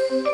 Thank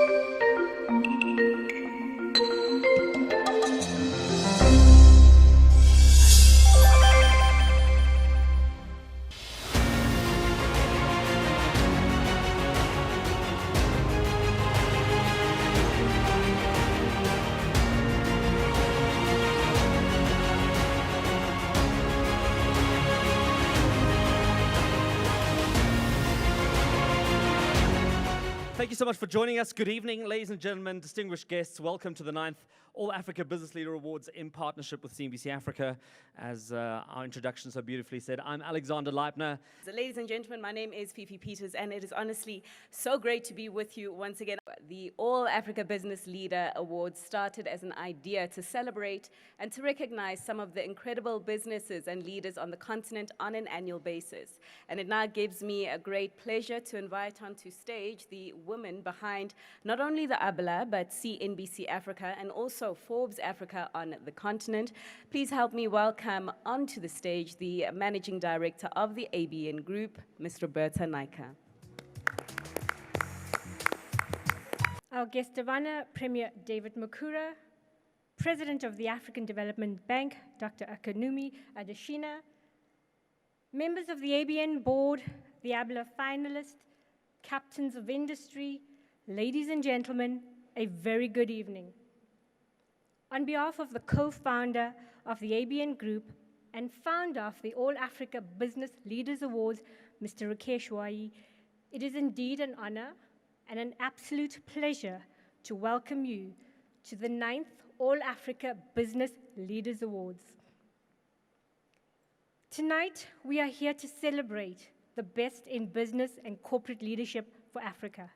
you so much for joining us. Good evening, ladies and gentlemen, distinguished guests. Welcome to the 9th All Africa Business Leader Awards in partnership with CNBC Africa. As our introduction so beautifully said, I'm Alexander Leibner. So ladies and gentlemen, my name is Fifi Peters, and it is honestly so great to be with you once again. The All Africa Business Leader Awards started as an idea to celebrate and to recognize some of the incredible businesses and leaders on the continent on an annual basis. And it now gives me a great pleasure to invite onto stage the women behind not only the AABLA, but CNBC Africa and also Forbes Africa on the continent. Please help me welcome onto the stage the Managing Director of the ABN Group, Ms. Roberta Naika. Our guest of honor, Premier David Mukura, President of the African Development Bank, Dr. Akanumi Adeshina, members of the ABN board, the AABLA finalists, captains of industry, ladies and gentlemen, a very good evening. On behalf of the co-founder of the ABN Group and founder of the All Africa Business Leaders Awards, Mr. Rakesh Wai, it is indeed an honor and an absolute pleasure to welcome you to the 9th All Africa Business Leaders Awards. Tonight, we are here to celebrate the best in business and corporate leadership for Africa.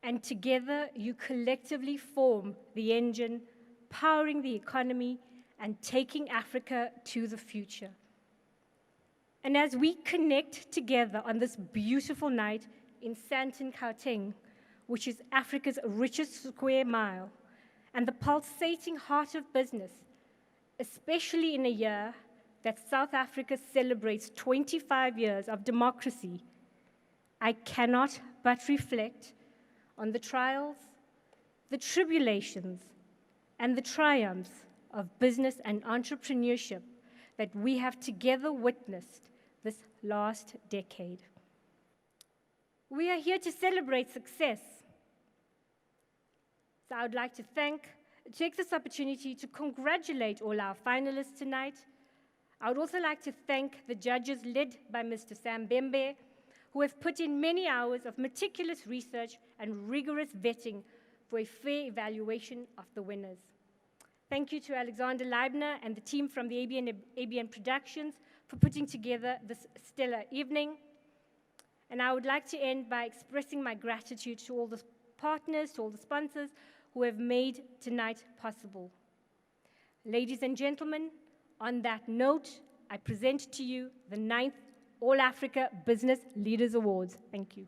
And together, you collectively form the engine powering the economy and taking Africa to the future. And as we connect together on this beautiful night in Sandton, Gauteng, which is Africa's richest square mile, and the pulsating heart of business, especially in a year that South Africa celebrates 25 years of democracy, I cannot but reflect on the trials, the tribulations, and the triumphs of business and entrepreneurship that we have together witnessed this last decade. We are here to celebrate success. So I would like to take this opportunity to congratulate all our finalists tonight. I would also like to thank the judges led by Mr. Sam Bembe, who have put in many hours of meticulous research and rigorous vetting for a fair evaluation of the winners. Thank you to Alexander Leibner and the team from the ABN Productions for putting together this stellar evening. And I would like to end by expressing my gratitude to all the partners, to all the sponsors who have made tonight possible. Ladies and gentlemen, on that note, I present to you the 9th All Africa Business Leaders Awards. Thank you.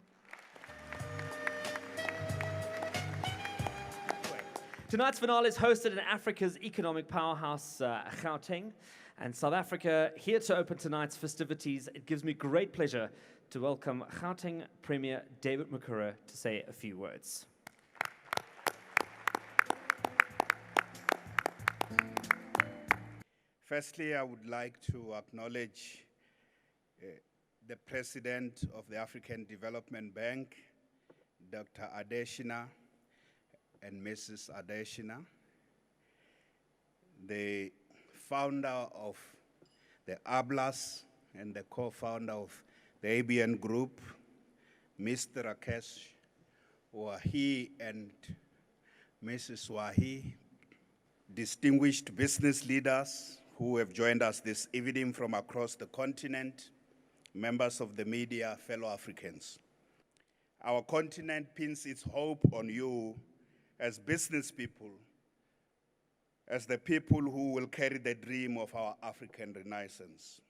Tonight's finale is hosted in Africa's economic powerhouse, Gauteng, and South Africa. Here to open tonight's festivities, it gives me great pleasure to welcome Gauteng Premier David Mukura to say a few words. Firstly, I would like to acknowledge the President of the African Development Bank, Dr. Adeshina, and Mrs. Adeshina, the founder of the AABLAs and the co-founder of the ABN Group, Mr. Rakesh Wahi and Mrs. Wahi, distinguished business leaders who have joined us this evening from across the continent, members of the media, fellow Africans. Our continent pins its hope on you as business people, as the people who will carry the dream of our African Renaissance.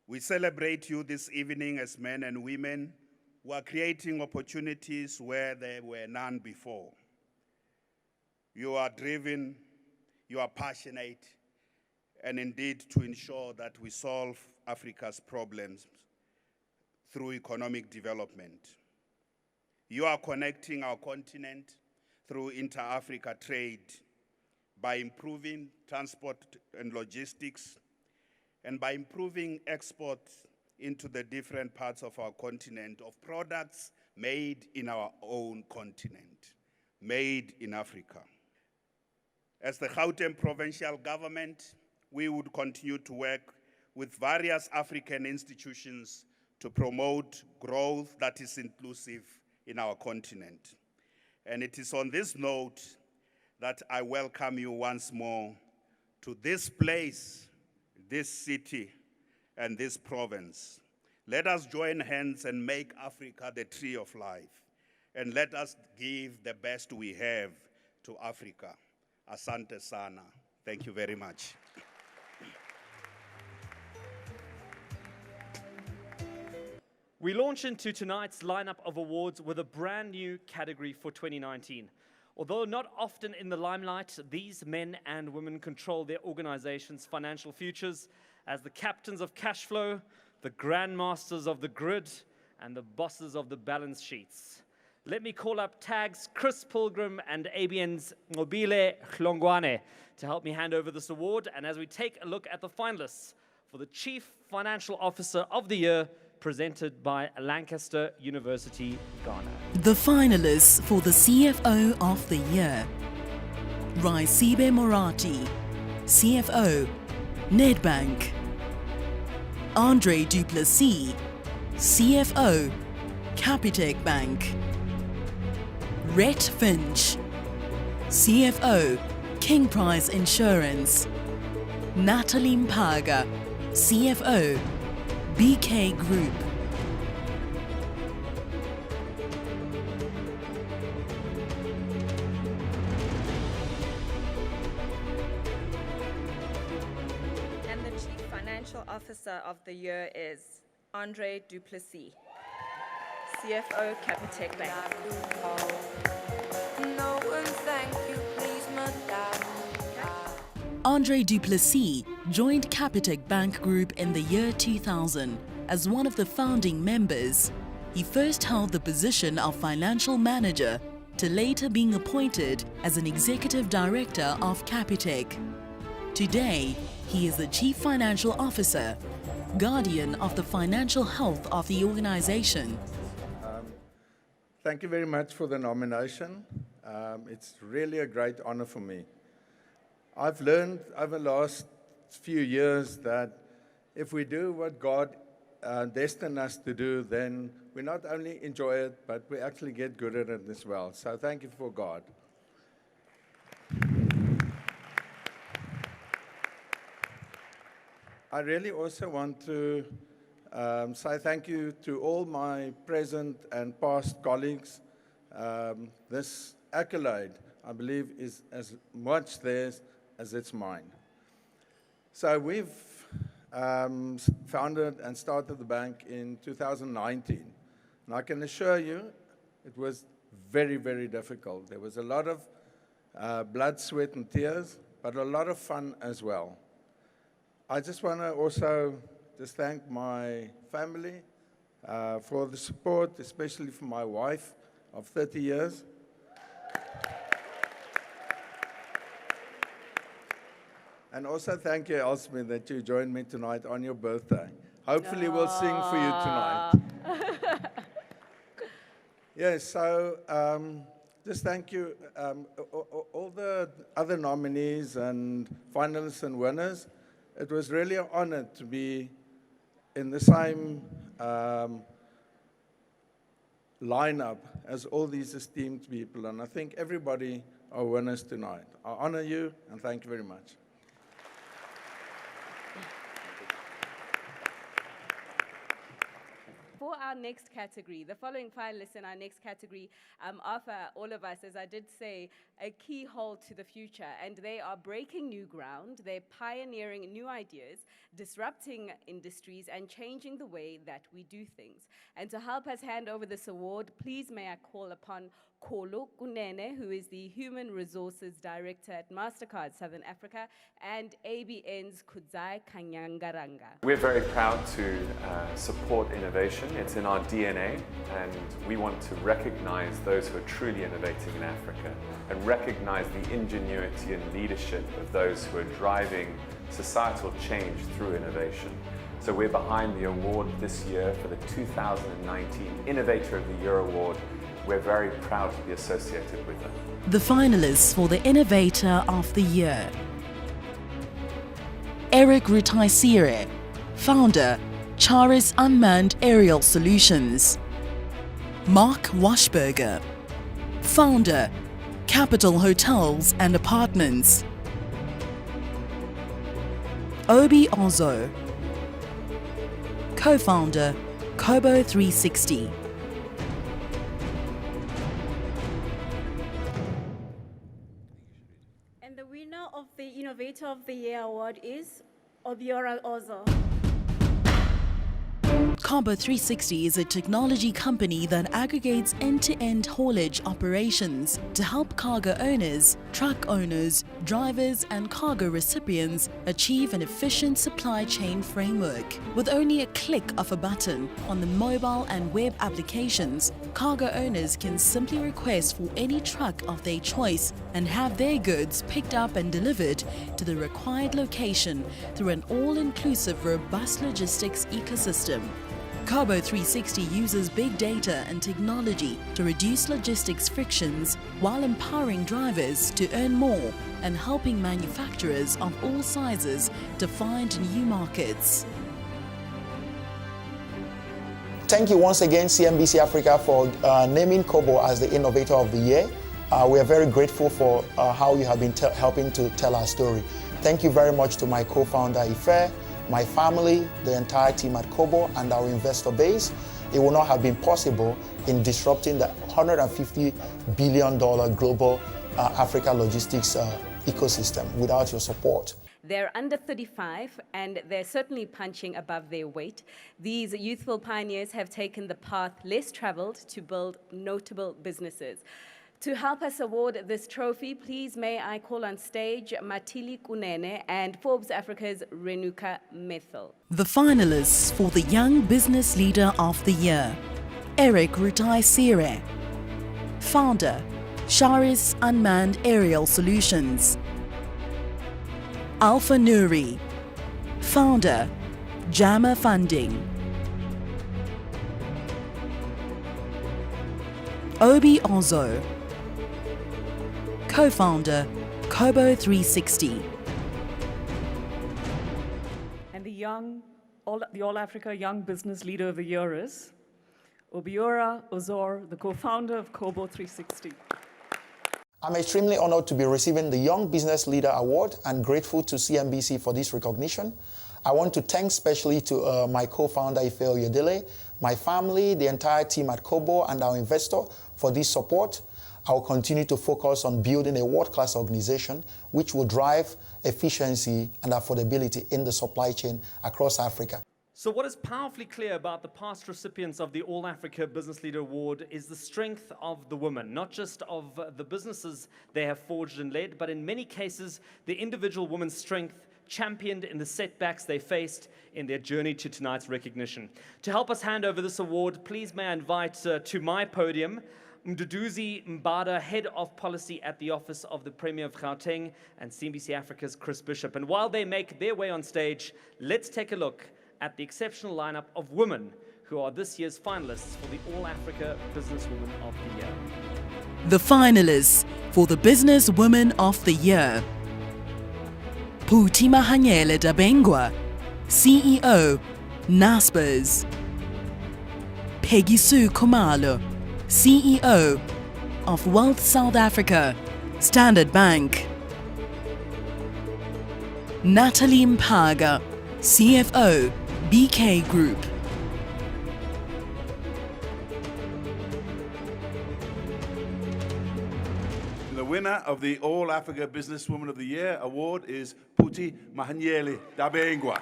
We celebrate you this evening as men and women who are creating opportunities where there were none before. You are driven, you are passionate, and indeed to ensure that we solve Africa's problems through economic development. You are connecting our continent through inter-Africa trade by improving transport and logistics, and by improving export into the different parts of our continent of products made in our own continent, made in Africa. As the Gauteng provincial government, we would continue to work with various African institutions to promote growth that is inclusive in our continent. And it is on this note that I welcome you once more to this place, this city, and this province. Let us join hands and make Africa the tree of life. And let us give the best we have to Africa. Asante sana. Thank you very much. We launch into tonight's lineup of awards with a brand new category for 2019. Although not often in the limelight, these men and women control their organization's financial futures as the captains of cash flow, the grandmasters of the grid, and the bosses of the balance sheets. Let me call up TAG's Chris Pilgrim and ABN's Ngobile Hlongwane to help me hand over this award. And as we take a look at the finalists for the Chief Financial Officer of the Year, presented by Lancaster University, Ghana. The finalists for the CFO of the Year: Raisibe Morati, CFO, Nedbank; Andre Du Plessis, CFO, Capitec Bank; Rhett Finch, CFO, King Prize Insurance; Natalie Mpaga, CFO, BK Group. And the Chief Financial Officer of the Year is Andre Du Plessis, CFO, Capitec Bank. No one thank you, please, madame. Andre Du Plessis joined Capitec Bank Group in the year 2000 as one of the founding members. He first held the position of financial manager to later being appointed as an executive director of Capitec. Today, he is the Chief Financial Officer, guardian of the financial health of the organization. Thank you very much for the nomination. It's really a great honor for me. I've learned over the last few years that if we do what God destined us to do, then we not only enjoy it, but we actually get good at it as well. So thank you for God. I really also want to say thank you to all my present and past colleagues. This accolade, I believe, is as much theirs as it's mine. So we've founded and started the bank in 2019. And I can assure you, it was very, very difficult. There was a lot of blood, sweat, and tears, but a lot of fun as well. I just want to also just thank my family for the support, especially for my wife of 30 years. And also thank you, Elsmith, that you joined me tonight on your birthday. Hopefully we'll sing for you tonight. Yes, so just thank you. All the other nominees and finalists and winners, it was really an honor to be in the same lineup as all these esteemed people. And I think everybody are winners tonight. I honor you and thank you very much. For our next category, the following finalists in our next category offer all of us, as I did say, a keyhole to the future. And they are breaking new ground, they're pioneering new ideas, disrupting industries, and changing the way that we do things. And to help us hand over this award, please may I call upon Kholo Kunene, who is the Human Resources Director at MasterCard Southern Africa, and ABN's Kudzai Kanyangaranga. We're very proud to support innovation. It's in our DNA, and we want to recognize those who are truly innovating in Africa and recognize the ingenuity and leadership of those who are driving societal change through innovation. So we're behind the award this year for the 2019 Innovator of the Year Award. We're very proud to be associated with them. The finalists for the Innovator of the Year: Eric Rutaisire, founder, Charis Unmanned Aerial Solutions; Mark Washberger, founder, Capital Hotels and Apartments; Obi Ozo, co-founder, Kobo 360. And the winner of the Innovator of the Year award is Obiora Ozo. Kobo 360 is a technology company that aggregates end-to-end haulage operations to help cargo owners, truck owners, drivers and cargo recipients achieve an efficient supply chain framework. With only a click of a button on the mobile and web applications, cargo owners can simply request for any truck of their choice and have their goods picked up and delivered to the required location through an all-inclusive, robust logistics ecosystem. Kobo 360 uses big data and technology to reduce logistics frictions while empowering drivers to earn more and helping manufacturers of all sizes to find new markets. Thank you once again, CNBC Africa, for naming Kobo as the Innovator of the Year. We are very grateful for how you have been helping to tell our story. Thank you very much to my co-founder, Ife, my family, the entire team at Kobo, and our investor base. It would not have been possible in disrupting the $150 billion global Africa logistics ecosystem without your support. They're under 35 and they're certainly punching above their weight. These youthful pioneers have taken the path less traveled to build notable businesses. To help us award this trophy, please may I call on stage Matili Kunene and Forbes Africa's Renuka Methil. The finalists for the Young Business Leader of the Year: Eric Rutaisire, founder, Charis Unmanned Aerial Solutions; Alpha Nuri, founder, Jammer Funding; Obi Ozo, co-founder, Kobo 360. And the All Africa Young Business Leader of the Year is Obiora Ozor, the co-founder of Kobo 360. I'm extremely honored to be receiving the Young Business Leader Award and grateful to CNBC for this recognition. I want to thank especially to my co-founder Ife Oyedele, my family, the entire team at Kobo, and our investor for this support. I will continue to focus on building a world-class organization which will drive efficiency and affordability in the supply chain across Africa. So what is powerfully clear about the past recipients of the All Africa Business Leader Award is the strength of the women, not just of the businesses they have forged and led, but in many cases, the individual woman's strength championed in the setbacks they faced in their journey to tonight's recognition. To help us hand over this award, please may I invite to my podium Mduduzi Mbada, Head of Policy at the Office of the Premier of Gauteng, and CNBC Africa's Chris Bishop. And while they make their way on stage, let's take a look at the exceptional lineup of women who are this year's finalists for the All Africa Businesswoman of the Year. The finalists for the Businesswoman of the Year: Puti Mahanyele-Dabengwa, CEO, Naspers; Peggy Sue Khumalo, CEO of Wealth South Africa, Standard Bank; Natalie Mpaga, CFO, BK Group; The winner of the All Africa Businesswoman of the Year award is Puti Mahanyele-Dabengwa.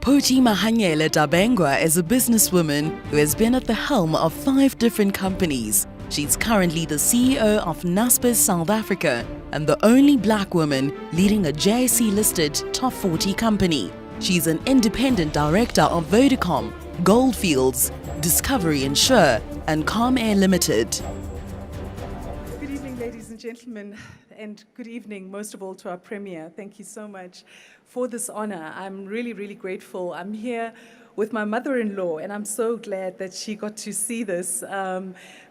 Puti Mahanyele-Dabengwa is a businesswoman who has been at the helm of 5 different companies. She's currently the CEO of Naspers South Africa, and the only black woman leading a JSE-listed top 40 company. She's an independent director of Vodacom, Goldfields, Discovery Insure, and Calm Air Limited. Good evening, ladies and gentlemen, and good evening, most of all, to our Premier. Thank you so much for this honor. I'm really, really grateful. I'm here with my mother-in-law, and I'm so glad that she got to see this.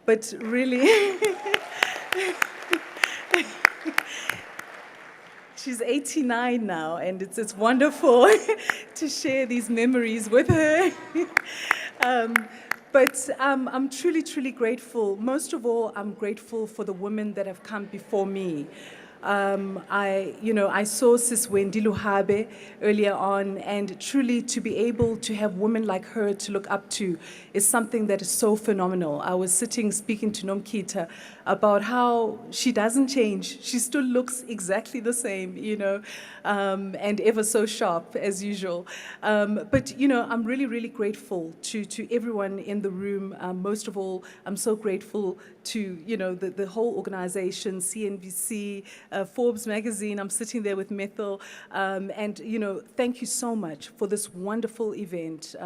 But really, she's 89 now, and it's wonderful to share these memories with her. But I'm truly, truly grateful. Most of all, I'm grateful for the women that have come before me. I saw Sis Wendy Luhabe earlier on, and truly to be able to have women like her to look up to is something that is so phenomenal. I was speaking to Nomkita about how she doesn't change. She still looks exactly the same, and ever so sharp as usual. But I'm really, really grateful to everyone in the room. Most of all, I'm so grateful to, the whole organization, CNBC, Forbes magazine. I'm sitting there with Methil. And, thank you so much for this wonderful event.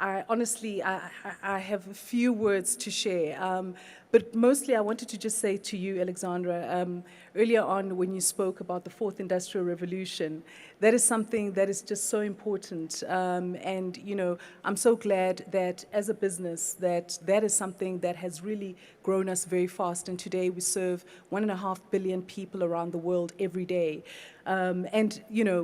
I honestly have a few words to share. But mostly I wanted to just say to you, Alexandra, earlier on when you spoke about the fourth industrial revolution, that is something that is just so important. And, I'm so glad that as a business, that is something that has really grown us very fast. And today we serve 1.5 billion people around the world every day. And,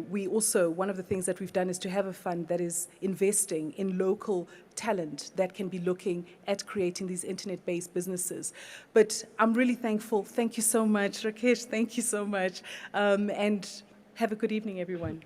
we also, one of the things that we've done is to have a fund that is investing in local talent that can be looking at creating these internet-based businesses. But I'm really thankful. Thank you so much. Rakesh, thank you so much. And have a good evening, everyone.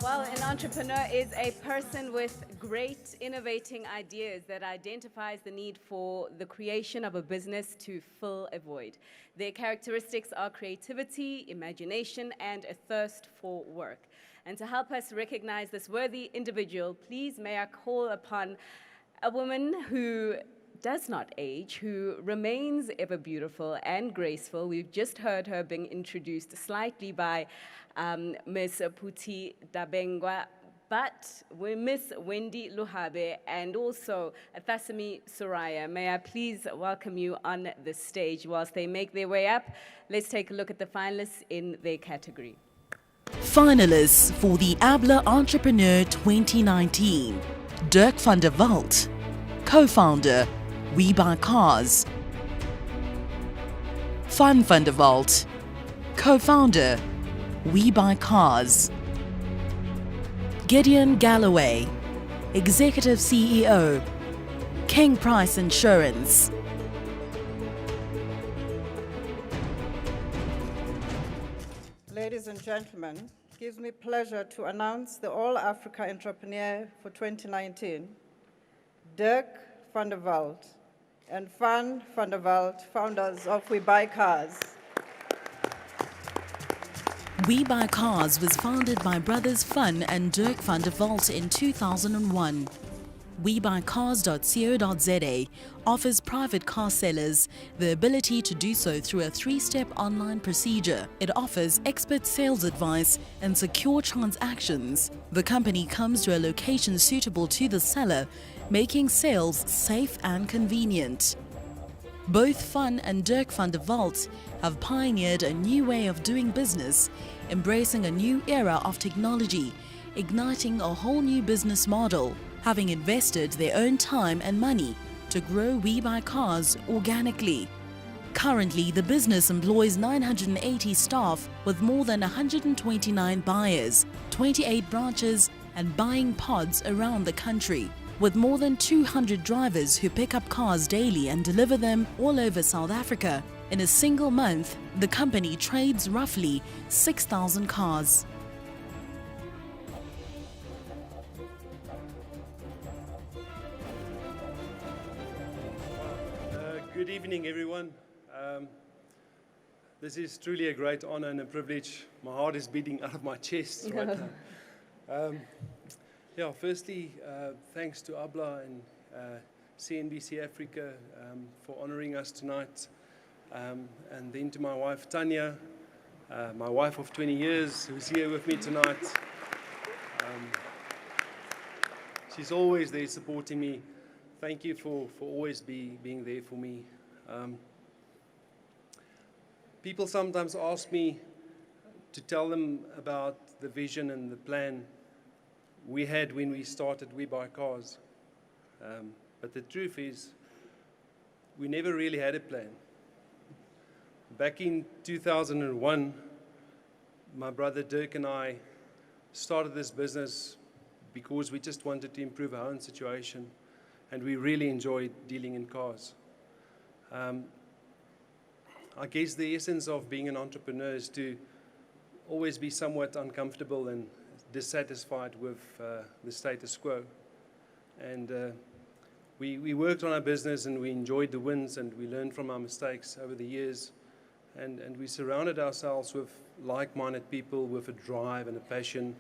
Well, an entrepreneur is a person with great innovating ideas that identifies the need for the creation of a business to fill a void. Their characteristics are creativity, imagination, and a thirst for work. And to help us recognize this worthy individual, please may I call upon a woman who does not age, who remains ever beautiful and graceful. We've just heard her being introduced slightly by Ms. Mahanyele-Dabengwa, but with Ms. Wendy Luhabe and also Thasami Soraya. May I please welcome you on the stage. Whilst they make their way up, let's take a look at the finalists in their category. Finalists for the AABLA Entrepreneur 2019. Dirk van der Walt, co-founder, We Buy Cars. Van der Walt, co-founder, We Buy Cars. Gideon Galloway, Executive CEO, King Price Insurance. Ladies and gentlemen, it gives me pleasure to announce the All Africa Entrepreneur for 2019, Dirk van der Walt and Van der Walt, founders of We Buy Cars. We Buy Cars was founded by brothers Van and Dirk van der Walt in 2001. WeBuyCars.co.za offers private car sellers the ability to do so through a 3-step online procedure. It offers expert sales advice and secure transactions. The company comes to a location suitable to the seller, making sales safe and convenient. Both Van and Dirk van der Walt have pioneered a new way of doing business, embracing a new era of technology, igniting a whole new business model, having invested their own time and money to grow We Buy Cars organically. Currently, the business employs 980 staff with more than 129 buyers, 28 branches and buying pods around the country. With more than 200 drivers who pick up cars daily and deliver them all over South Africa, in a single month, the company trades roughly 6,000 cars. Good evening, everyone. This is truly a great honor and a privilege. My heart is beating out of my chest right now. Yeah, firstly, thanks to AABLA and CNBC Africa for honoring us tonight. And then to my wife, Tanya, my wife of 20 years, who's here with me tonight. She's always there supporting me. Thank you for always being there for me. People sometimes ask me to tell them about the vision and the plan we had when we started We Buy Cars. But the truth is, we never really had a plan. Back in 2001, my brother Dirk and I started this business because we just wanted to improve our own situation, and we really enjoyed dealing in cars. I guess the essence of being an entrepreneur is to always be somewhat uncomfortable and dissatisfied with the status quo. And we worked on our business, and we enjoyed the wins, and we learned from our mistakes over the years. And we surrounded ourselves with like-minded people with a drive and a passion.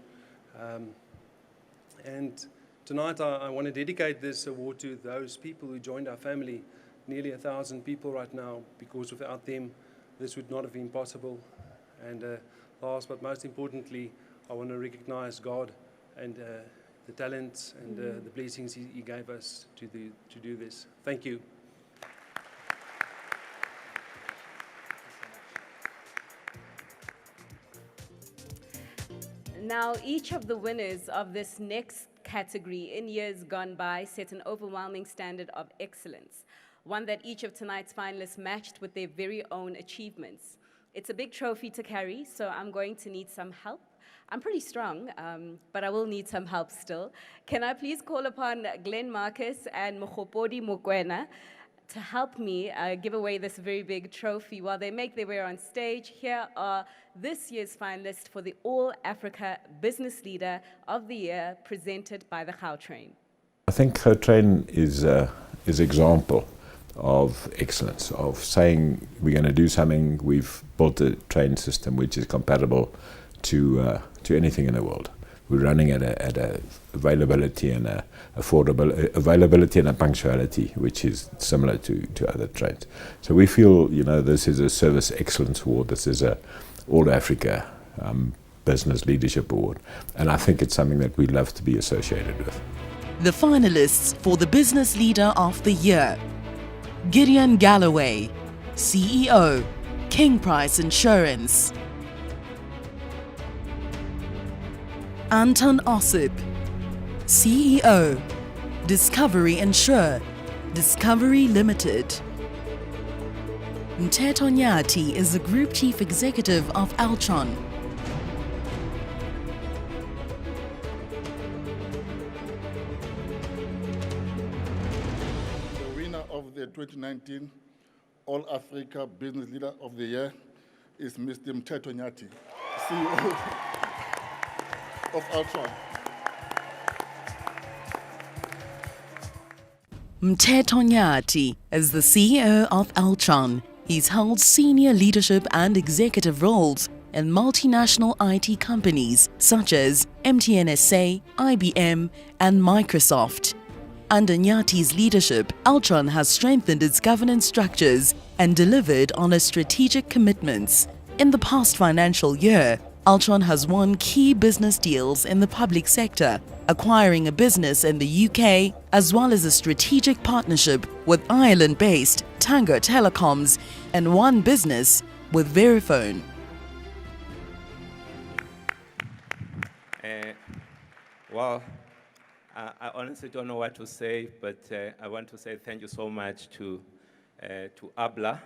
And tonight I want to dedicate this award to those people who joined our family, nearly 1,000 people right now, because without them this would not have been possible. And last but most importantly, I want to recognize God and the talents and the blessings He gave us to do this. Thank you. Now, each of the winners of this next category in years gone by set an overwhelming standard of excellence, one that each of tonight's finalists matched with their very own achievements. It's a big trophy to carry, so I'm going to need some help. I'm pretty strong, but I will need some help still. Can I please call upon Glenn Marcus and Mokgopodi Mokwena to help me give away this very big trophy while they make their way on stage? Here are this year's finalists for the All Africa Business Leader of the Year, presented by the Gautrain. I think Gautrain is example of excellence, of saying we're going to do something. We've built a train system which is compatible to anything in the world. We're running at a availability and a availability and a punctuality which is similar to other trains. So we feel, this is a Service Excellence Award. This is a All Africa Business Leadership Award, and I think it's something that we love to be associated with. The finalists for the Business Leader of the Year: Gideon Galloway, CEO, King Price Insurance; Anton Ossip, CEO, Discovery Insure, Discovery Limited. Mteto Nyati is the Group Chief Executive of Altron. The winner of the 2019 All Africa Business Leader of the Year is Mr. Mteto Nyati, CEO of Altron. Mteto Nyati is the CEO of Altron. He's held senior leadership and executive roles in multinational IT companies such as MTN SA, IBM, and Microsoft. Under Nyati's leadership, Altron has strengthened its governance structures and delivered on its strategic commitments. In the past financial year, Altron has won key business deals in the public sector, acquiring a business in the UK, as well as a strategic partnership with Ireland-based Tango Telecoms and one business with Verifone. Well, I honestly don't know what to say, but I want to say thank you so much to AABLA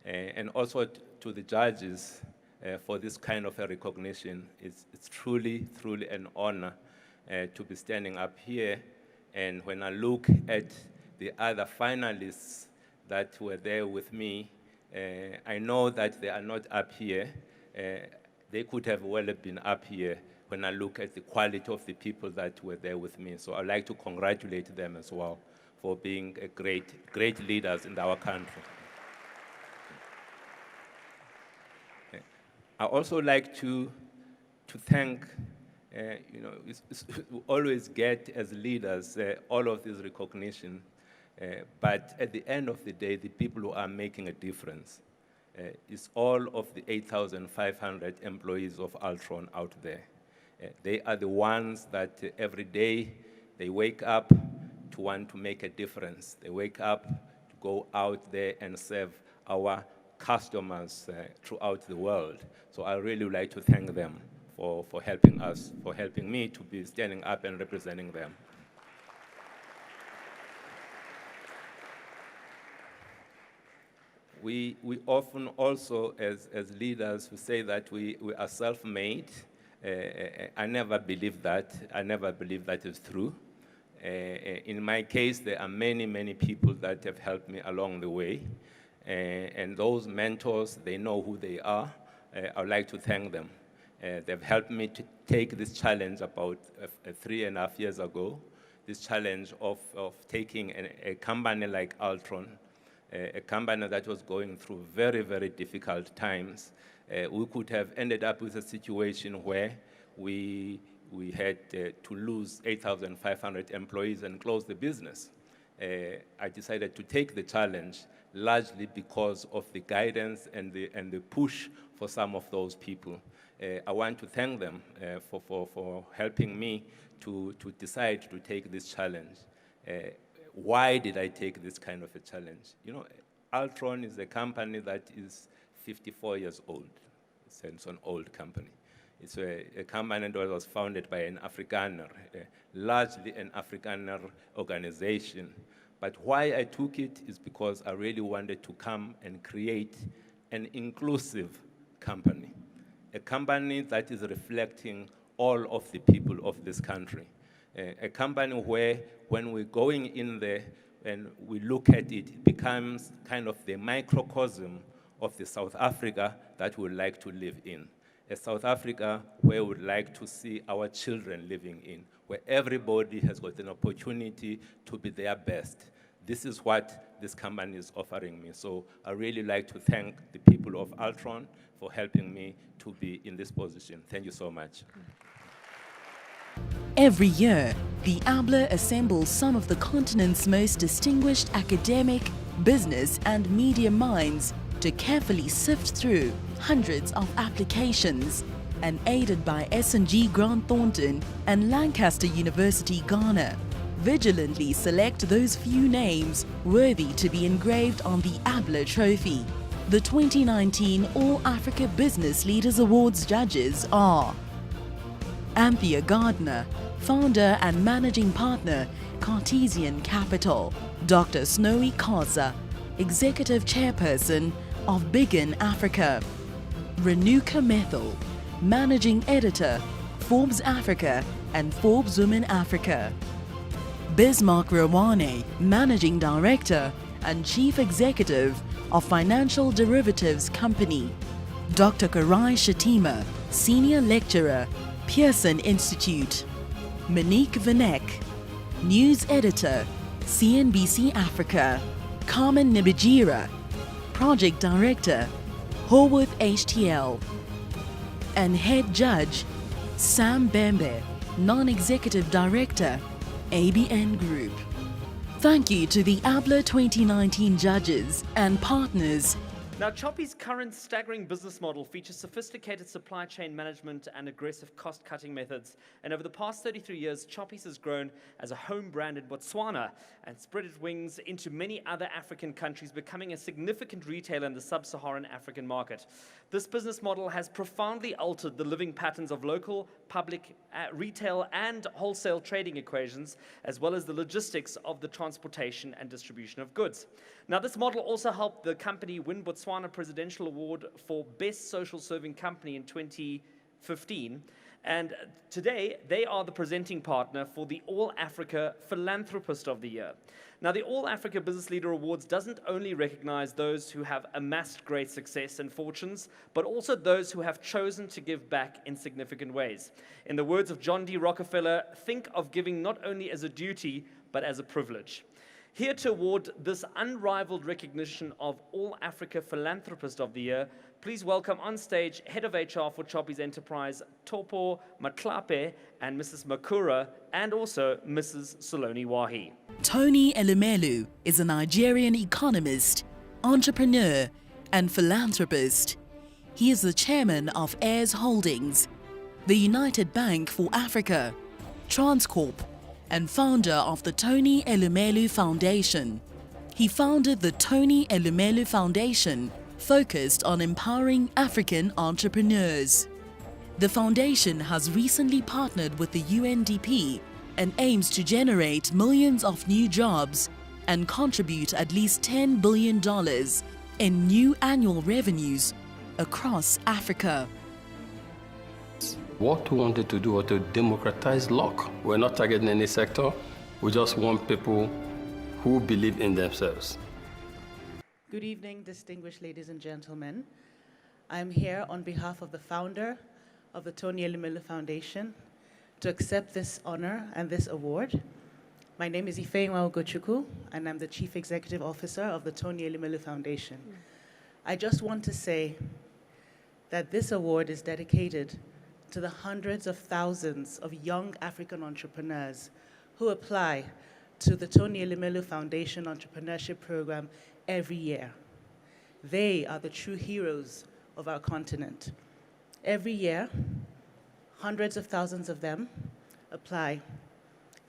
and also to the judges for this kind of a recognition. It's truly an honor to be standing up here. And when I look at the other finalists that were there with me, I know that they are not up here. They could have well been up here when I look at the quality of the people that were there with me. So I'd like to congratulate them as well for being a great leaders in our country. I also like to thank we always get as leaders all of this recognition, but at the end of the day, the people who are making a difference is all of the 8,500 employees of Altron out there. They are the ones that every day they wake up to want to make a difference. They wake up to go out there and serve our customers throughout the world. So I really would like to thank them for helping us, for helping me to be standing up and representing them. We often also, as leaders, we say that we are self-made. I never believe that. I never believe that is true. In my case, there are many, many people that have helped me along the way. And those mentors, they know who they are. I would like to thank them. They've helped me to take this challenge about 3.5 years ago, this challenge of taking a company like Altron, a company that was going through very, very difficult times. We could have ended up with a situation where we had to lose 8,500 employees and close the business. I decided to take the challenge largely because of the guidance and the push for some of those people. I want to thank them for helping me to decide to take this challenge. Why did I take this kind of a challenge? You know, Altron is a company that is 54 years old. It's an old company. It's a company that was founded by an Afrikaner, largely an Afrikaner organization. But why I took it is because I really wanted to come and create an inclusive company, a company that is reflecting all of the people of this country, a company where when we're going in there and we look at it, it becomes kind of the microcosm of the South Africa that we would like to live in. A South Africa where we would like to see our children living in, where everybody has got an opportunity to be their best. This is what this company is offering me. So I really like to thank the people of Altron for helping me to be in this position. Thank you so much. Every year, the AABLA assembles some of the continent's most distinguished academic, business and media minds to carefully sift through hundreds of applications, and aided by S&G Grant Thornton and Lancaster University, Ghana, vigilantly select those few names worthy to be engraved on the AABLA trophy. The 2019 All Africa Business Leaders Awards judges are Anthea Gardner, founder and managing partner, Cartesian Capital; Dr. Snowy Khoza, executive chairperson of Begin Africa; Renuka Methil, managing editor, Forbes Africa and Forbes Women Africa; Bismarck Rawane, managing director and chief executive of Financial Derivatives Company; Dr. Karai Shatima, senior lecturer, Pearson Institute; Monique Vanek, news editor, CNBC Africa; Carmen Nibijira, project director, Horworth HTL; and head judge, Sam Bembe, non-executive director, ABN Group. Thank you to the AABLA 2019 judges and partners. Now, Choppy's current staggering business model features sophisticated supply chain management and aggressive cost-cutting methods. And over the past 33 years, Choppy's has grown as a home brand in Botswana and spread its wings into many other African countries, becoming a significant retailer in the sub-Saharan African market. This business model has profoundly altered the living patterns of local, public, retail, and wholesale trading equations, as well as the logistics of the transportation and distribution of goods. Now, this model also helped the company win Botswana Presidential Award for Best Social Serving Company in 2015. And today, they are the presenting partner for the All Africa Philanthropist of the Year. Now, the All Africa Business Leader Awards doesn't only recognize those who have amassed great success and fortunes, but also those who have chosen to give back in significant ways. In the words of John D. Rockefeller, think of giving not only as a duty, but as a privilege. Here to award this unrivaled recognition of All Africa Philanthropist of the Year, please welcome on stage Head of HR for Choppy's Enterprise, Topo Matlape, and Mrs. Makura, and also Mrs. Saloni Wahi. Tony Elumelu is a Nigerian economist, entrepreneur, and philanthropist. He is the chairman of Heirs Holdings, the United Bank for Africa, Transcorp, and founder of the Tony Elumelu Foundation. He founded the Tony Elumelu Foundation, focused on empowering African entrepreneurs. The foundation has recently partnered with the UNDP and aims to generate millions of new jobs and contribute at least $10 billion in new annual revenues across Africa. What we wanted to do was to democratize luck. We're not targeting any sector. We just want people who believe in themselves. Good evening, distinguished ladies and gentlemen. I'm here on behalf of the founder of the Tony Elumelu Foundation to accept this honor and this award. My name is Ifeanyi Ugochukwu, and I'm the Chief Executive Officer of the Tony Elumelu Foundation. I just want to say that this award is dedicated to the hundreds of thousands of young African entrepreneurs who apply to the Tony Elumelu Foundation Entrepreneurship Program every year. They are the true heroes of our continent. Every year, hundreds of thousands of them apply.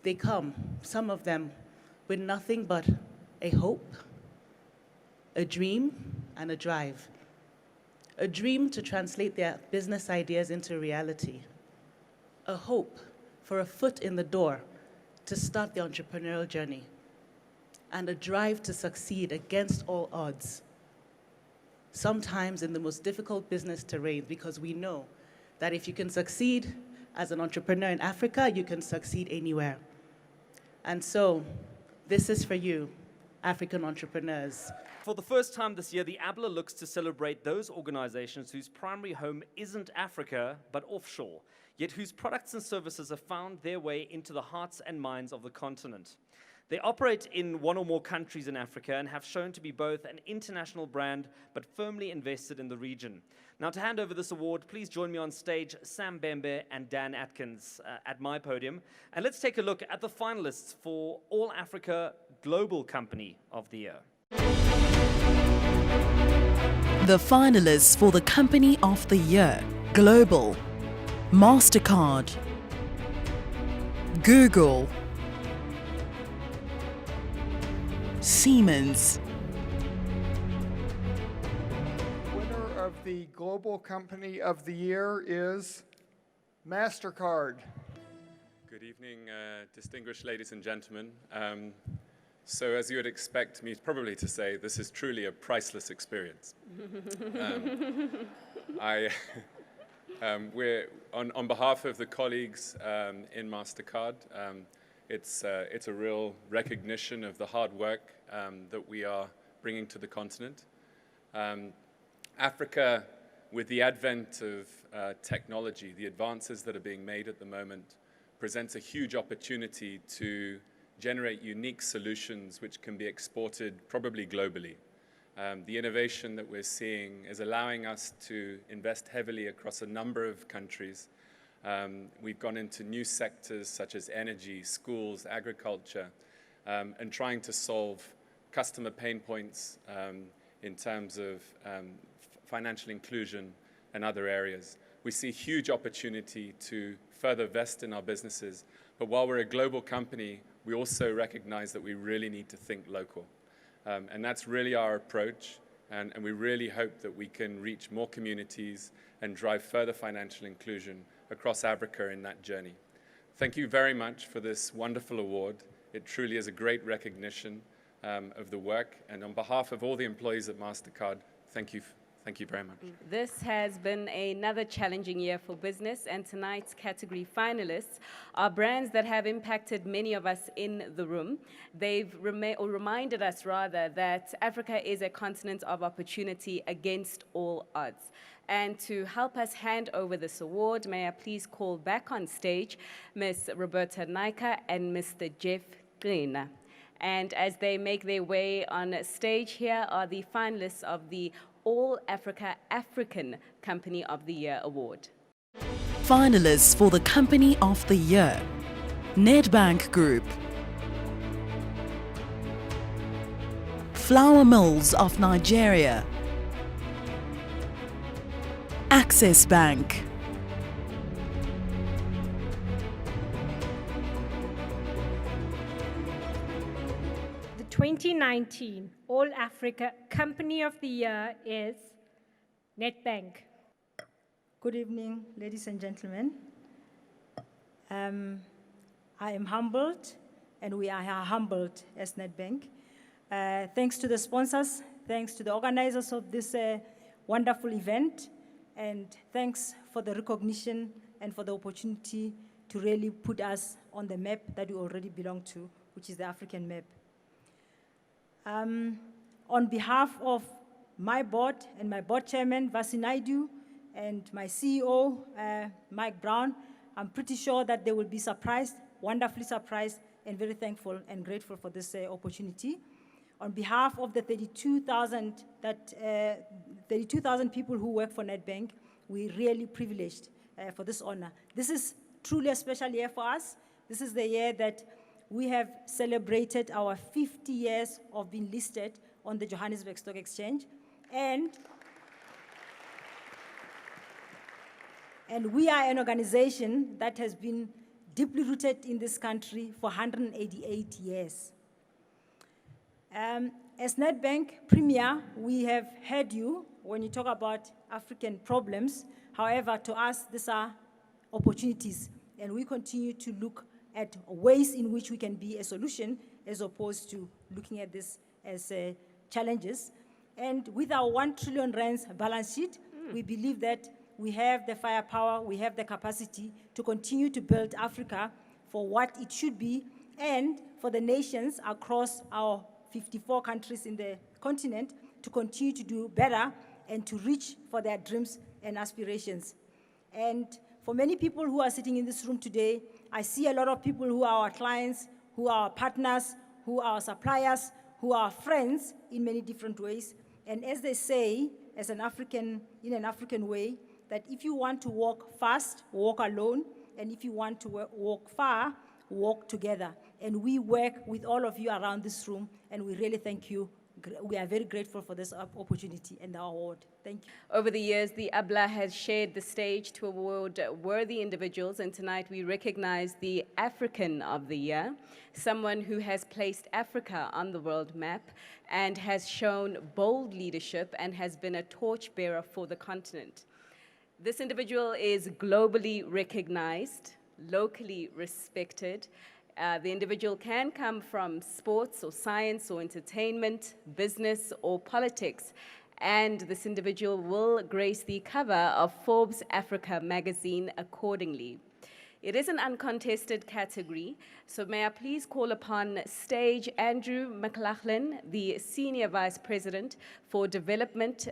They come, some of them, with nothing but a hope, a dream, and a drive. A dream to translate their business ideas into reality. A hope for a foot in the door to start the entrepreneurial journey. And a drive to succeed against all odds. Sometimes in the most difficult business terrain, because we know that if you can succeed as an entrepreneur in Africa, you can succeed anywhere. And so, this is for you, African entrepreneurs. For the first time this year, the AABLA looks to celebrate those organizations whose primary home isn't Africa, but offshore, yet whose products and services have found their way into the hearts and minds of the continent. They operate in one or more countries in Africa and have shown to be both an international brand, but firmly invested in the region. Now, to hand over this award, please join me on stage, Sam Bembe and Dan Atkins at my podium. And let's take a look at the finalists for All Africa Global Company of the Year. The finalists for the Company of the Year: Global, MasterCard, Google, Siemens. Winner of the Global Company of the Year is MasterCard. Good evening, distinguished ladies and gentlemen. So as you would expect me probably to say, this is truly a priceless experience. We're on behalf of the colleagues in MasterCard, it's a real recognition of the hard work that we are bringing to the continent. Africa, with the advent of technology, the advances that are being made at the moment, presents a huge opportunity to generate unique solutions which can be exported probably globally. The innovation that we're seeing is allowing us to invest heavily across a number of countries. We've gone into new sectors such as energy, schools, agriculture, and trying to solve customer pain points in terms of financial inclusion and other areas. We see huge opportunity to further invest in our businesses, but while we're a global company, we also recognize that we really need to think local. And that's really our approach, and we really hope that we can reach more communities and drive further financial inclusion across Africa in that journey. Thank you very much for this wonderful award. It truly is a great recognition of the work, and on behalf of all the employees at MasterCard, thank you very much. This has been another challenging year for business, and tonight's category finalists are brands that have impacted many of us in the room. They've reminded us, rather, that Africa is a continent of opportunity against all odds. And to help us hand over this award, may I please call back on stage Ms. Roberta Naika and Mr. Jeff Leibner. And as they make their way on stage, here are the finalists of the All Africa African Company of the Year Award. Finalists for the Company of the Year: Nedbank Group, Flour Mills of Nigeria, Access Bank, The 2019 All Africa Company of the Year is Nedbank. Good evening, ladies and gentlemen. I am humbled, and we are humbled as Nedbank. Thanks to the sponsors, thanks to the organizers of this wonderful event, and thanks for the recognition and for the opportunity to really put us on the map that we already belong to, which is the African map. On behalf of my board and my board chairman, Vasi Naidu, and my CEO, Mike Brown, I'm pretty sure that they will be surprised, wonderfully surprised, and very thankful and grateful for this opportunity. On behalf of the 32,000 people who work for Nedbank, we're really privileged for this honor. This is truly a special year for us. This is the year that we have celebrated our 50 years of being listed on the Johannesburg Stock Exchange. And we are an organization that has been deeply rooted in this country for 188 years. As Nedbank Premier, we have heard you when you talk about African problems. However, to us, these are opportunities, and we continue to look at ways in which we can be a solution as opposed to looking at this as challenges. And with our 1 trillion rands balance sheet, we believe that we have the firepower, we have the capacity to continue to build Africa for what it should be, and for the nations across our 54 countries in the continent to continue to do better and to reach for their dreams and aspirations. And for many people who are sitting in this room today, I see a lot of people who are our clients, who are our partners, who are our suppliers, who are friends in many different ways. And as they say, as an African, in an African way, that if you want to walk fast, walk alone, and if you want to walk far, walk together. And we work with all of you around this room, and we really thank you. We are very grateful for this opportunity and the award. Thank you. Over the years, the AABLA has shared the stage to award worthy individuals, and tonight we recognize the African of the Year, someone who has placed Africa on the world map and has shown bold leadership and has been a torchbearer for the continent. This individual is globally recognized, locally respected. The individual can come from sports or science or entertainment, business or politics, and this individual will grace the cover of Forbes Africa magazine accordingly. It is an uncontested category, so may I please call upon stage Andrew McLachlan, the Senior Vice President for Development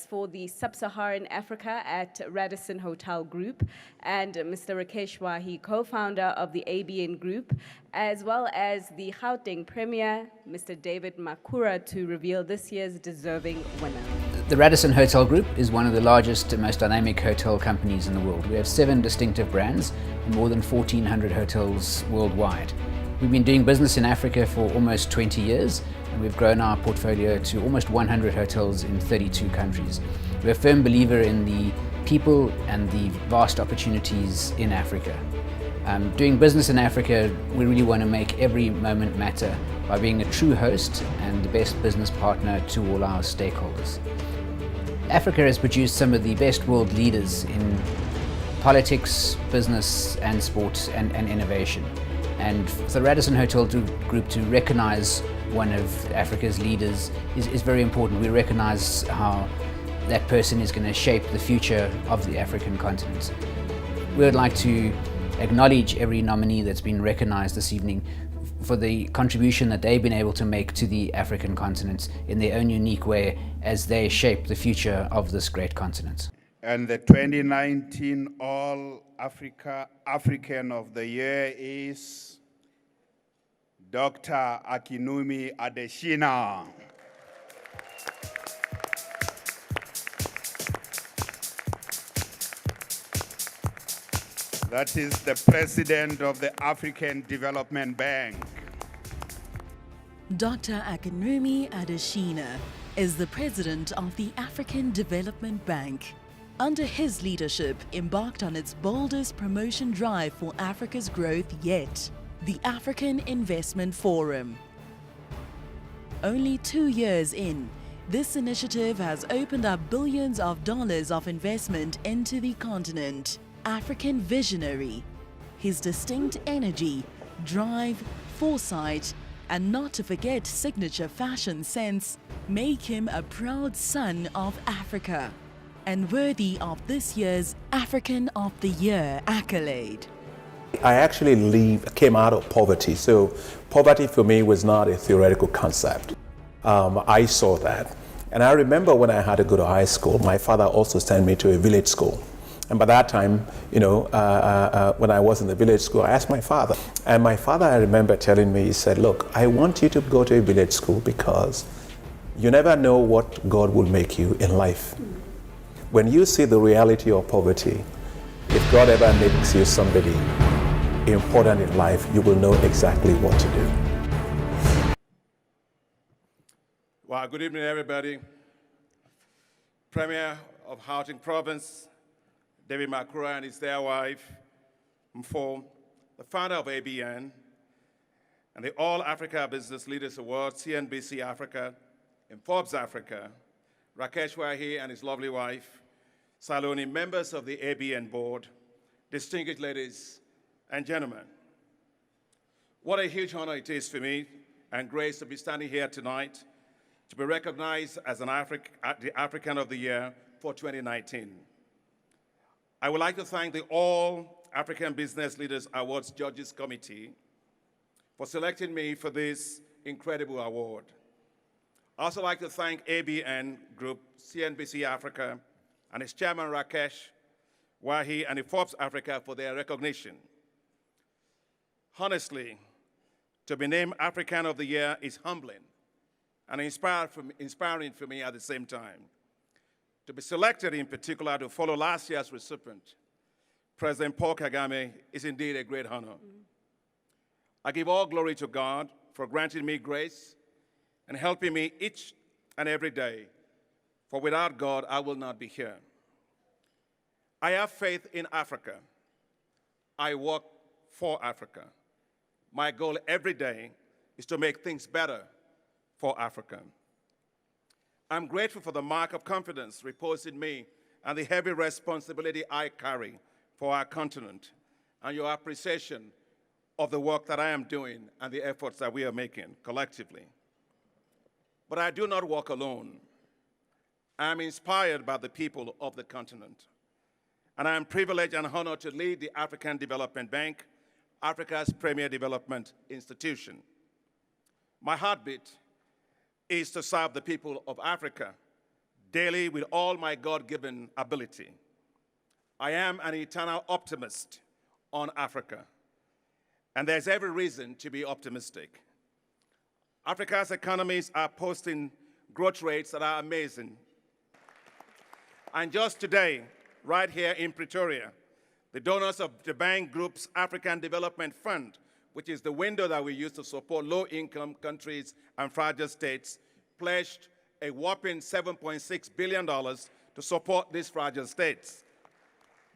for the Sub-Saharan Africa at Radisson Hotel Group, and Mr. Rakesh Wahi, co-founder of the ABN Group, as well as the Gauteng Premier, Mr. David Makura, to reveal this year's deserving winner. The Radisson Hotel Group is one of the largest and most dynamic hotel companies in the world. We have 7 distinctive brands and more than 1,400 hotels worldwide. We've been doing business in Africa for almost 20 years, and we've grown our portfolio to almost 100 hotels in 32 countries. We're a firm believer in the people and the vast opportunities in Africa. Doing business in Africa, we really want to make every moment matter by being a true host and the best business partner to all our stakeholders. Africa has produced some of the best world leaders in politics, business and sport and innovation. And for the Radisson Hotel Group to recognize one of Africa's leaders is very important. We recognize how that person is going to shape the future of the African continent. We would like to acknowledge every nominee that's been recognized this evening for the contribution that they've been able to make to the African continent in their own unique way as they shape the future of this great continent. And the 2019 All Africa African of the Year is Dr. Akinwumi Adesina. That is the President of the African Development Bank. Dr. Akinwumi Adesina is the President of the African Development Bank. Under his leadership, embarked on its boldest promotion drive for Africa's growth yet, the African Investment Forum. Only 2 years in, this initiative has opened up billions of dollars of investment into the continent. African visionary, his distinct energy, drive, foresight, and not to forget signature fashion sense make him a proud son of Africa and worthy of this year's African of the Year accolade. I actually came out of poverty, so poverty for me was not a theoretical concept. I saw that. And I remember when I had to go to high school, my father also sent me to a village school. And by that time, when I was in the village school, I asked my father. And my father, I remember telling me, he said, look, I want you to go to a village school because you never know what God will make you in life. When you see the reality of poverty, if God ever makes you somebody important in life, you will know exactly what to do. Well, good evening, everybody. Premier of Gauteng Province, David McConnon and his dear wife, Mfo, the founder of ABN, and the All Africa Business Leaders Award, CNBC Africa, and Forbes Africa, Rakesh Wahi and his lovely wife, Saloni, members of the ABN board, distinguished ladies and gentlemen. What a huge honor it is for me and grace to be standing here tonight to be recognized as the African of the Year for 2019. I would like to thank the All African Business Leaders Awards Judges Committee for selecting me for this incredible award. I also like to thank ABN Group, CNBC Africa, and its chairman Rakesh Wahi and the Forbes Africa for their recognition. Honestly, to be named African of the Year is humbling and inspiring for me at the same time. To be selected in particular to follow last year's recipient, President Paul Kagame, is indeed a great honor. I give all glory to God for granting me grace and helping me each and every day, for without God, I will not be here. I have faith in Africa. I work for Africa. My goal every day is to make things better for Africa. I'm grateful for the mark of confidence reposed in me and the heavy responsibility I carry for our continent and your appreciation of the work that I am doing and the efforts that we are making collectively. But I do not walk alone. I am inspired by the people of the continent. And I am privileged and honored to lead the African Development Bank, Africa's premier development institution. My heartbeat is to serve the people of Africa daily with all my God-given ability. I am an eternal optimist on Africa, and there's every reason to be optimistic. Africa's economies are posting growth rates that are amazing. And just today, right here in Pretoria, the donors of the Bank Group's African Development Fund, which is the window that we use to support low-income countries and fragile states, pledged a whopping $7.6 billion to support these fragile states.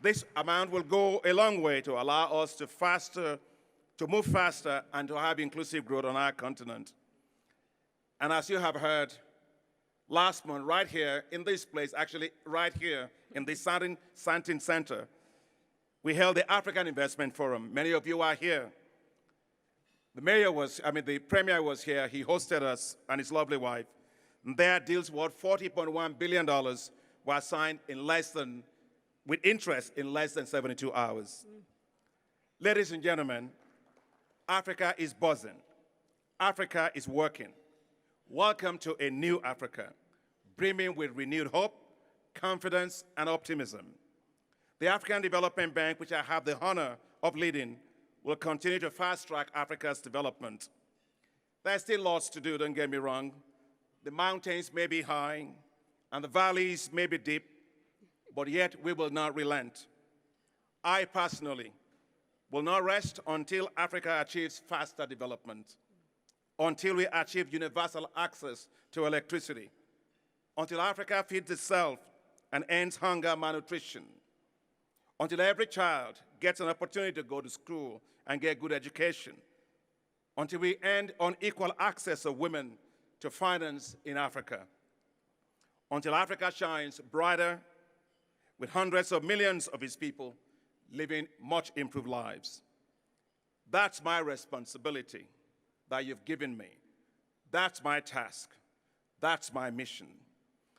This amount will go a long way to allow us to move faster and to have inclusive growth on our continent. And as you have heard, last month, right here in this place, actually right here in the Sandton Center, we held the African Investment Forum. Many of you are here. The Premier was here. He hosted us and his lovely wife. And their deals worth $40.1 billion were signed with interest in less than 72 hours. Ladies and gentlemen, Africa is buzzing. Africa is working. Welcome to a new Africa, brimming with renewed hope, confidence, and optimism. The African Development Bank, which I have the honor of leading, will continue to fast-track Africa's development. There's still lots to do, don't get me wrong. The mountains may be high and the valleys may be deep, but yet we will not relent. I personally will not rest until Africa achieves faster development, until we achieve universal access to electricity, until Africa feeds itself and ends hunger, malnutrition, until every child gets an opportunity to go to school and get good education, until we end unequal access of women to finance in Africa, until Africa shines brighter with hundreds of millions of its people living much improved lives. That's my responsibility that you've given me. That's my task. That's my mission.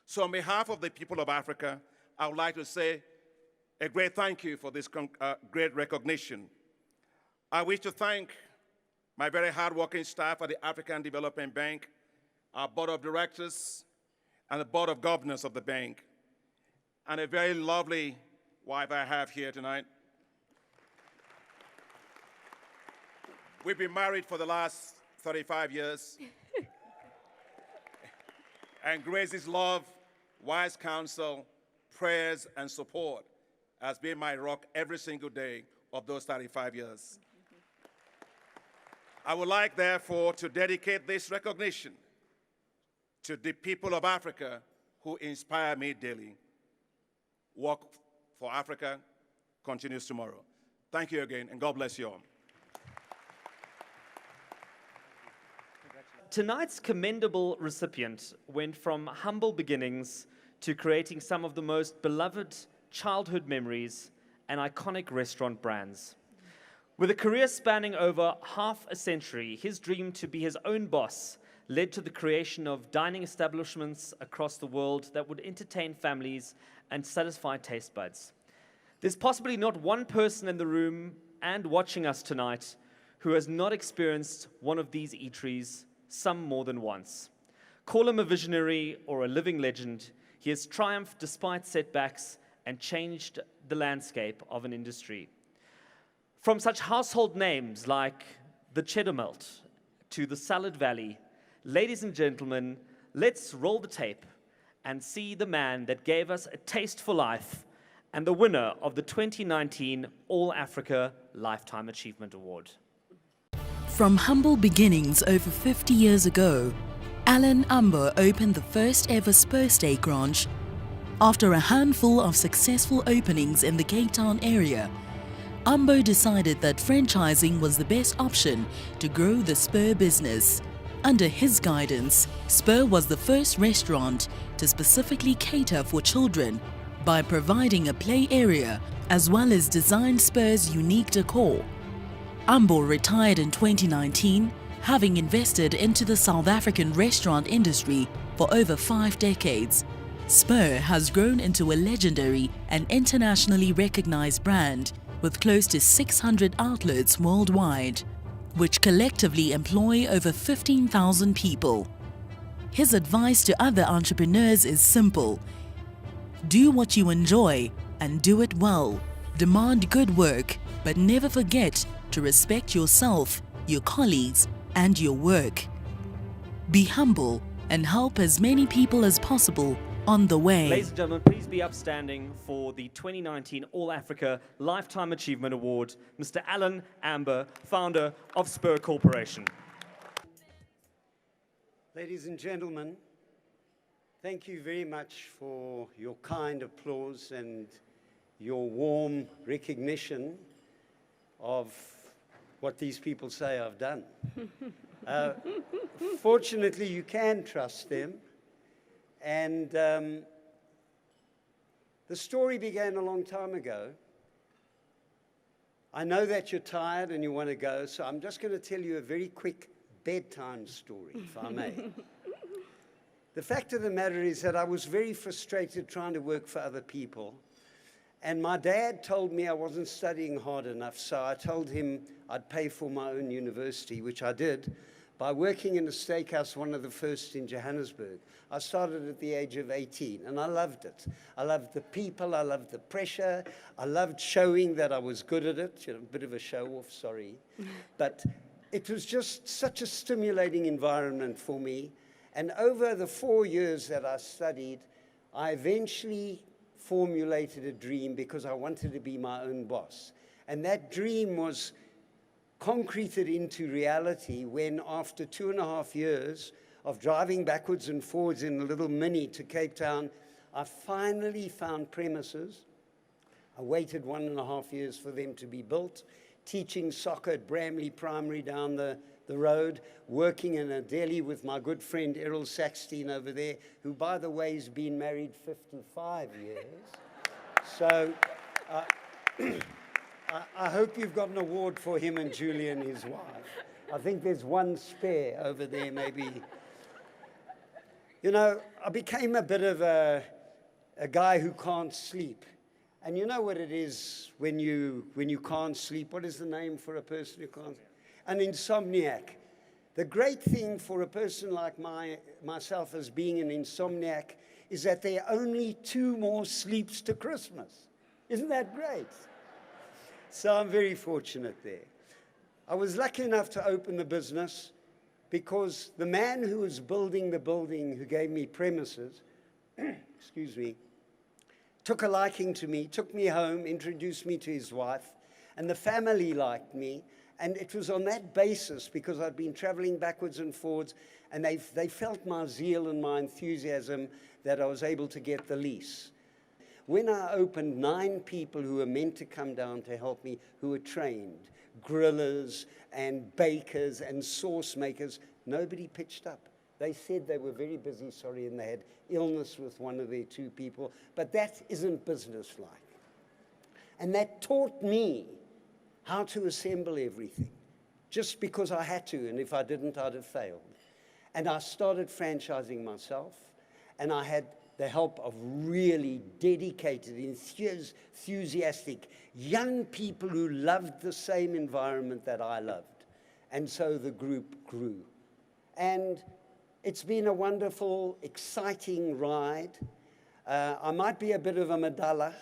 So on behalf of the people of Africa, I would like to say a great thank you for this great recognition. I wish to thank my very hardworking staff at the African Development Bank, our board of directors, and the board of governors of the bank, and a very lovely wife I have here tonight. We've been married for the last 35 years. And Grace's love, wise counsel, prayers, and support has been my rock every single day of those 35 years. I would like, therefore, to dedicate this recognition to the people of Africa who inspire me daily. Work for Africa continues tomorrow. Thank you again, and God bless you all. Tonight's commendable recipient went from humble beginnings to creating some of the most beloved childhood memories and iconic restaurant brands. With a career spanning over half a century, his dream to be his own boss led to the creation of dining establishments across the world that would entertain families and satisfy taste buds. There's possibly not one person in the room and watching us tonight who has not experienced one of these eateries, some more than once. Call him a visionary or a living legend, he has triumphed despite setbacks and changed the landscape of an industry. From such household names like the Cheddar Melt to the Salad Valley, ladies and gentlemen, let's roll the tape and see the man that gave us a taste for life and the winner of the 2019 All Africa Lifetime Achievement Award. From humble beginnings over 50 years ago, Alan Ambo opened the first ever Spur Steak Ranch. After a handful of successful openings in the Cape Town area, Ambo decided that franchising was the best option to grow the Spur business. Under his guidance, Spur was the first restaurant to specifically cater for children by providing a play area as well as design Spur's unique decor. Ambo retired in 2019, having invested into the South African restaurant industry for over 5 decades. Spur has grown into a legendary and internationally recognized brand with close to 600 outlets worldwide, which collectively employ over 15,000 people. His advice to other entrepreneurs is simple: do what you enjoy and do it well. Demand good work, but never forget to respect yourself, your colleagues, and your work. Be humble and help as many people as possible on the way. Ladies and gentlemen, please be upstanding for the 2019 All Africa Lifetime Achievement Award, Mr. Alan Amber, founder of Spur Corporation. Ladies and gentlemen, thank you very much for your kind applause and your warm recognition of what these people say I've done. Fortunately, you can trust them. And the story began a long time ago. I know that you're tired and you want to go, so I'm just going to tell you a very quick bedtime story, if I may. The fact of the matter is that I was very frustrated trying to work for other people. And my dad told me I wasn't studying hard enough, so I told him I'd pay for my own university, which I did, by working in a steakhouse, one of the first in Johannesburg. I started at the age of 18, and I loved it. I loved the people, I loved the pressure, I loved showing that I was good at it, you know, a bit of a show-off, sorry. But it was just such a stimulating environment for me. And over the 4 years that I studied, I eventually formulated a dream because I wanted to be my own boss. And that dream was concreted into reality when, after 2.5 years of driving backwards and forwards in a little Mini to Cape Town, I finally found premises. I waited 1.5 years for them to be built, teaching soccer at Bramley Primary down the road, working in a deli with my good friend Errol Saxteen over there, who, by the way, has been married 55 years. So I hope you've got an award for him and Julie and his wife. I think there's one spare over there, maybe. You know, I became a bit of a guy who can't sleep. And you know what it is when you can't sleep? What is the name for a person who can't? An insomniac. The great thing for a person like myself as being an insomniac is that there are only 2 more sleeps to Christmas. Isn't that great? So I'm very fortunate there. I was lucky enough to open the business because the man who was building the building, who gave me premises, excuse me, took a liking to me, took me home, introduced me to his wife, and the family liked me. And it was on that basis, because I'd been traveling backwards and forwards, and they felt my zeal and my enthusiasm, that I was able to get the lease. When I opened, 9 people who were meant to come down to help me, who were trained, grillers and bakers and sauce makers, nobody pitched up. They said they were very busy, sorry, and they had illness with one of their 2 people, but that isn't businesslike. And that taught me how to assemble everything, just because I had to, and if I didn't, I'd have failed. And I started franchising myself, and I had the help of really dedicated, enthusiastic young people who loved the same environment that I loved. And so the group grew. And it's been a wonderful, exciting ride. I might be a bit of a madala,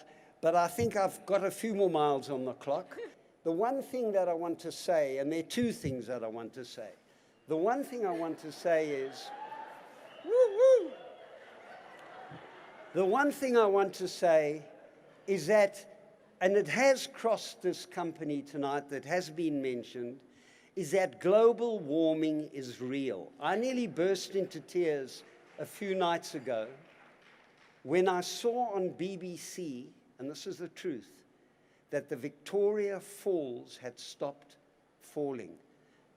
but I think I've got a few more miles on the clock. The one thing that I want to say, and there are 2 things that I want to say. The one thing I want to say is, woo-woo! The one thing I want to say is that, and it has crossed this company tonight, that has been mentioned, is that global warming is real. I nearly burst into tears a few nights ago when I saw on BBC, and this is the truth, that the Victoria Falls had stopped falling.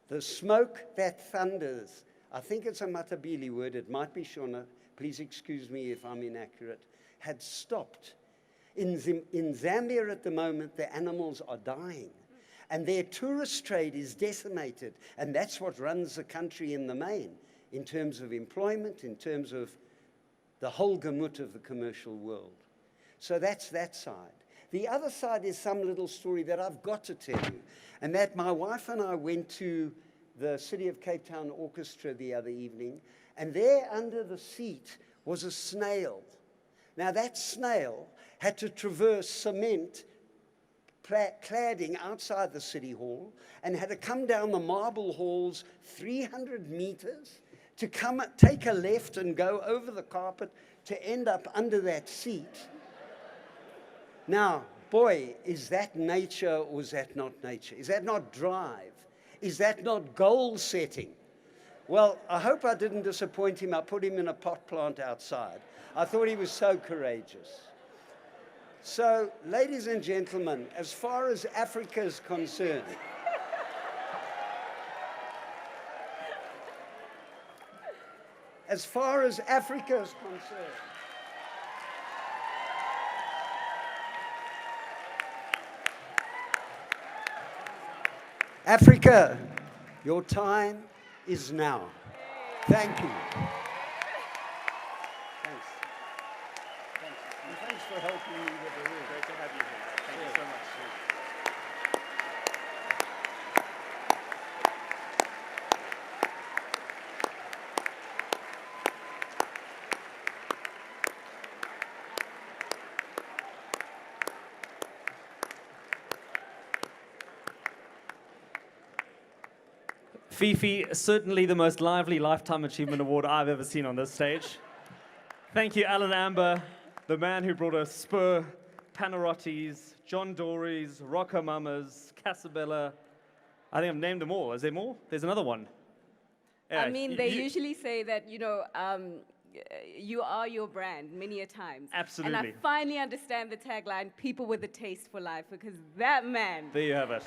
The smoke that thunders, I think it's a Matabele word, it might be Shona, please excuse me if I'm inaccurate, had stopped. In Zambia at the moment, the animals are dying. And their tourist trade is decimated. And that's what runs the country in the main, in terms of employment, in terms of the whole gamut of the commercial world. So that's that side. The other side is some little story that I've got to tell you. And that my wife and I went to the City of Cape Town Orchestra the other evening, and there under the seat was a snail. Now that snail had to traverse cement cladding outside the City Hall and had to come down the marble halls 300 meters to take a left and go over the carpet to end up under that seat. Now, boy, is that nature or is that not nature? Is that not drive? Is that not goal setting? Well, I hope I didn't disappoint him. I put him in a pot plant outside. I thought he was so courageous. So, ladies and gentlemen, as far as Africa is concerned, as far as Africa is concerned, Africa, your time is now. Thank you. Thanks. And thanks for helping me with the room. Great to have you here. Thank you so much. Fifi, certainly the most lively Lifetime Achievement Award I've ever seen on this stage. Thank you, Alan Amber, the man who brought us Spur, Panarottis, John Dory's, Rocco Mamas, Casabella. I think I've named them all. Is there more? There's another one. Yeah, I mean, they usually say that, you know, you are your brand many a times. Absolutely. And I finally understand the tagline, people with a taste for life, because that man. There you have it.